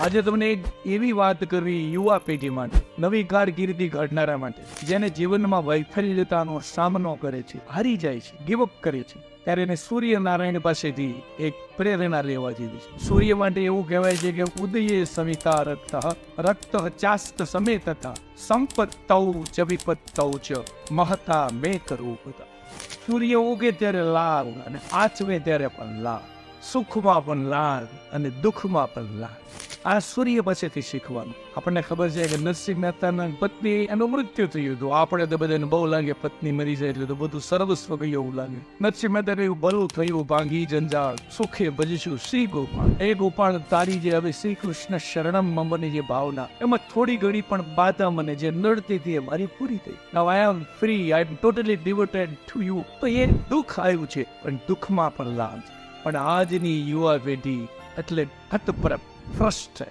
આજે તમને એક એવી વાત કરવી યુવા પેઢી માટે, નવી કારકિર્દી ઘડનારા માટે, જેને જીવનમાં વૈફલ્યતાનો સામનો કરે છે, હારી જાય છે, ગિવઅપ કરે છે, ત્યારે એને સૂર્યનારાયણ પાસેથી એક પ્રેરણા લેવા જેવી છે. સૂર્ય માટે એવું કહેવાય છે કે ઉદયે સવિતા રક્ત ચાસ્ત સમેતતા સંપત્તૌ ચ વિપત્તૌ ચ મહતા મેક રૂપતા. સૂર્ય ઉગે ત્યારે લાલ અને આચવે ત્યારે પણ લાલ, સુખમાં પણ લાલ અને દુઃખમાં પણ લાલ. આ સૂર્ય પાસેથી શીખવાનું. આપણને ખબર છે કે નરસિંહ મહેતાના પત્ની એનું મૃત્યુ થયું હતું. આપણે તો બધાને બહુ લાગે પત્ની મરી જાય એટલે તો બધું સર્વસ્વ ગયું એવું લાગે. નરસિંહ મહેતા એવું ભલું થયું, ભાંગી જંજાળ સુખે ભજશું શ્રી ગોપાલ. એ ગોપાળ તારી જે હવે શ્રી કૃષ્ણ શરણમ મમની જે ભાવના, એમાં થોડી ઘણી પણ બાધા મને જે નડતી હતી એ મારી પૂરી થઈ. Now I am free, I am totally devoted to you. તો એ દુઃખ આવ્યું છે પણ દુઃખમાં પણ લાભ છે. પણ આજની યુવા પેઢી એટલે હતપ્રભ ફ્રસ્ટ